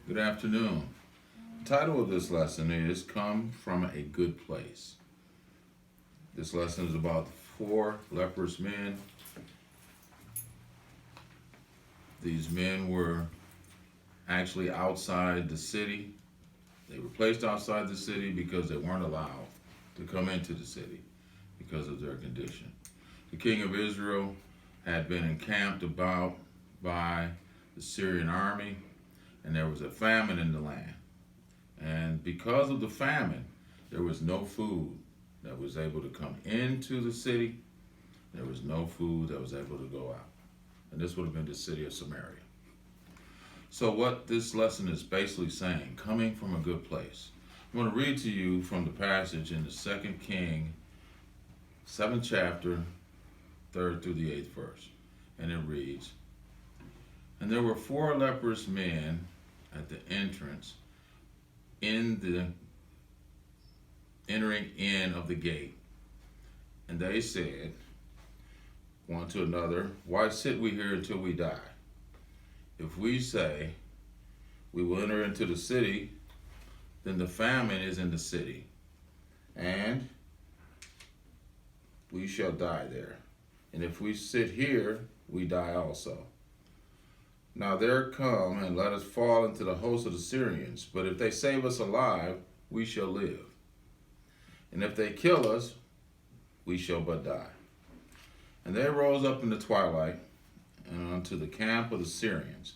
Good afternoon. The title of this lesson is Come from a Good Place. This lesson is about the four leprous men. These men were actually outside the city. They were placed outside the city because they weren't allowed to come into the city because of their condition. The king of Israel had been encamped about by the Syrian army, and there was a famine in the land. And because of the famine, there was no food that was able to come into the city. There was no food that was able to go out. And this would have been the city of Samaria. So what this lesson is basically saying, coming from a good place. I'm going to read to you from the passage in the 2nd King, 7th chapter, 3rd through the 8th verse. And it reads, "And there were 4 leprous men at the entrance in the entering in of the gate. And they said one to another, Why sit we here until we die? If we say we will enter into the city, then the famine is in the city, and we shall die there. And if we sit here, we die also. Now there come, and let us fall into the host of the Syrians. But if they save us alive, we shall live. And if they kill us, we shall but die. And they rose up in the twilight, and unto the camp of the Syrians.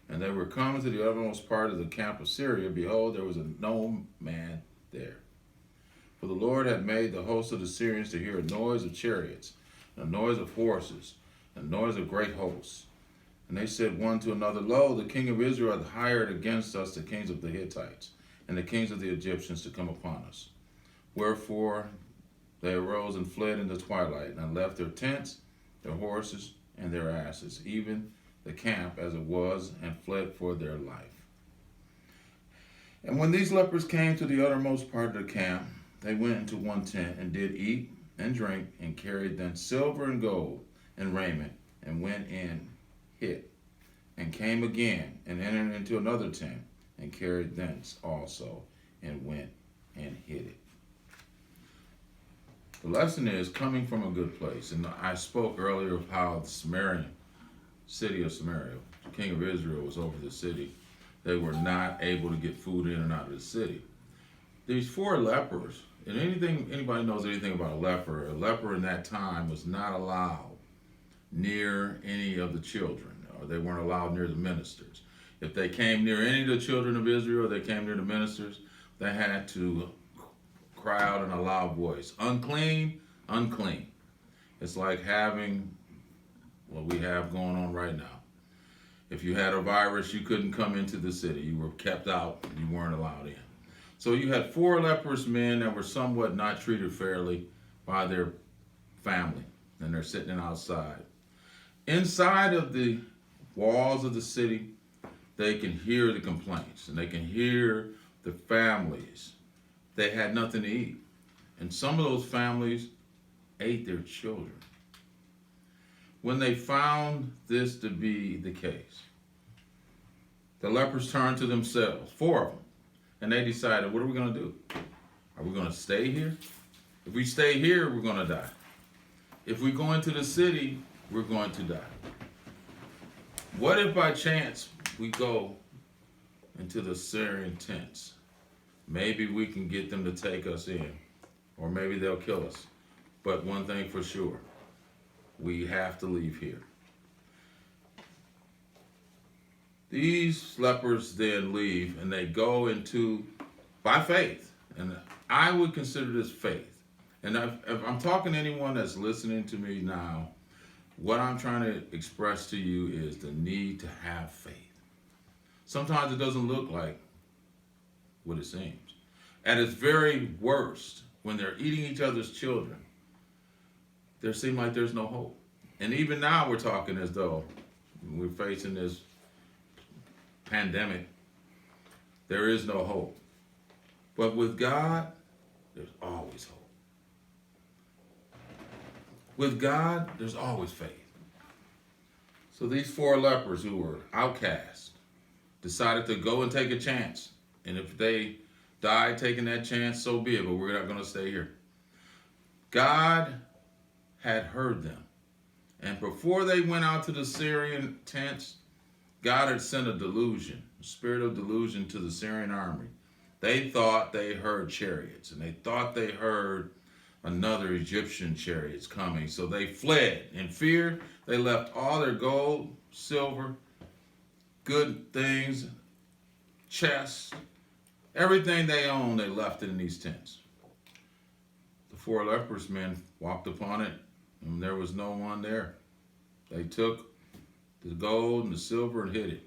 And they were come to the uttermost part of the camp of Syria. Behold, there was no man there. For the Lord had made the host of the Syrians to hear a noise of chariots, and a noise of horses, and a noise of great hosts. And they said one to another, Lo, the king of Israel hath hired against us the kings of the Hittites, and the kings of the Egyptians to come upon us. Wherefore they arose and fled in the twilight, and left their tents, their horses, and their asses, even the camp as it was, and fled for their life. And when these lepers came to the uttermost part of the camp, they went into one tent, and did eat and drink, and carried thence silver and gold and raiment, and went in, hid, and came again, and entered into another tent, and carried thence also, and went and hid it." The lesson is coming from a good place. And I spoke earlier of how the city of Samaria, the king of Israel, was over the city. They were not able to get food in and out of the city. These 4 lepers, and anybody knows anything about a leper in that time was not allowed near any of the children, or they weren't allowed near the ministers. If they came near any of the children of Israel, they came near the ministers, they had to cry out in a loud voice, unclean, unclean. It's like having what we have going on right now. If you had a virus, you couldn't come into the city. You were kept out, and you weren't allowed in. So you had 4 leprous men that were somewhat not treated fairly by their family, and they're sitting outside. Inside of the walls of the city, they can hear the complaints, and they can hear the families. They had nothing to eat. And some of those families ate their children. When they found this to be the case, the lepers turned to themselves, 4 of them, and they decided, what are we going to do? Are we going to stay here? If we stay here, we're going to die. If we go into the city, we're going to die. What if by chance we go into the Syrian tents? Maybe we can get them to take us in, or maybe they'll kill us. But one thing for sure, we have to leave here. These lepers then leave, and they go into, by faith, and I would consider this faith. And if I'm talking to anyone that's listening to me now, what I'm trying to express to you is the need to have faith. Sometimes it doesn't look like what it seems. At its very worst, when they're eating each other's children, there seems like there's no hope. And even now we're talking as though we're facing this pandemic. There is no hope. But with God, there's always hope. With God, there's always faith. So these 4 lepers who were outcast, decided to go and take a chance. And if they died taking that chance, so be it, but we're not going to stay here. God had heard them. And before they went out to the Syrian tents, God had sent a delusion, a spirit of delusion to the Syrian army. They thought they heard chariots, and they thought they heard another Egyptian chariots coming. So they fled in fear. They left all their gold, silver, good things, chests, everything they owned, they left it in these tents. The 4 leprous men walked upon it, and there was no one there. They took the gold and the silver and hid it.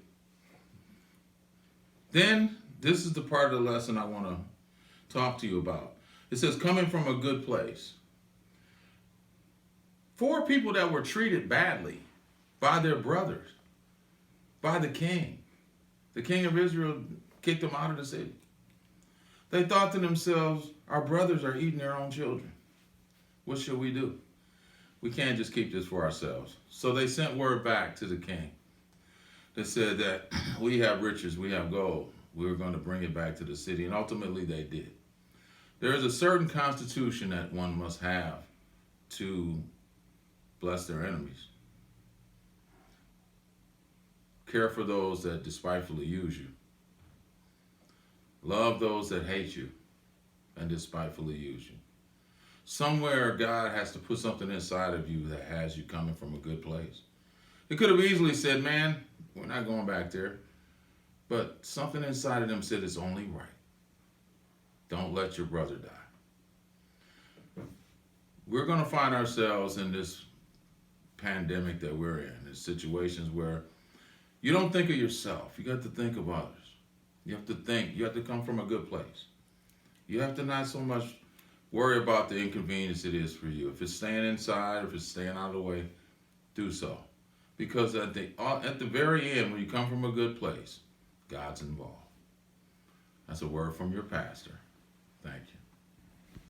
Then, this is the part of the lesson I want to talk to you about. It says, coming from a good place. 4 people that were treated badly by their brothers, by the king. The king of Israel kicked them out of the city. They thought to themselves, our brothers are eating their own children. What should we do? We can't just keep this for ourselves. So they sent word back to the king. They said that we have riches, we have gold. We were going to bring it back to the city, and ultimately they did. There is a certain constitution that one must have to bless their enemies. Care for those that despitefully use you. Love those that hate you and despitefully use you. Somewhere God has to put something inside of you that has you coming from a good place. It could have easily said, man, we're not going back there. But something inside of them said it's only right. Don't let your brother die. We're going to find ourselves in this pandemic that we're in situations where you don't think of yourself. You got to think of others. You have to think. You have to come from a good place. You have to not so much worry about the inconvenience it is for you. If it's staying inside, if it's staying out of the way, do so. Because at the very end, when you come from a good place, God's involved. That's a word from your pastor. Thank you.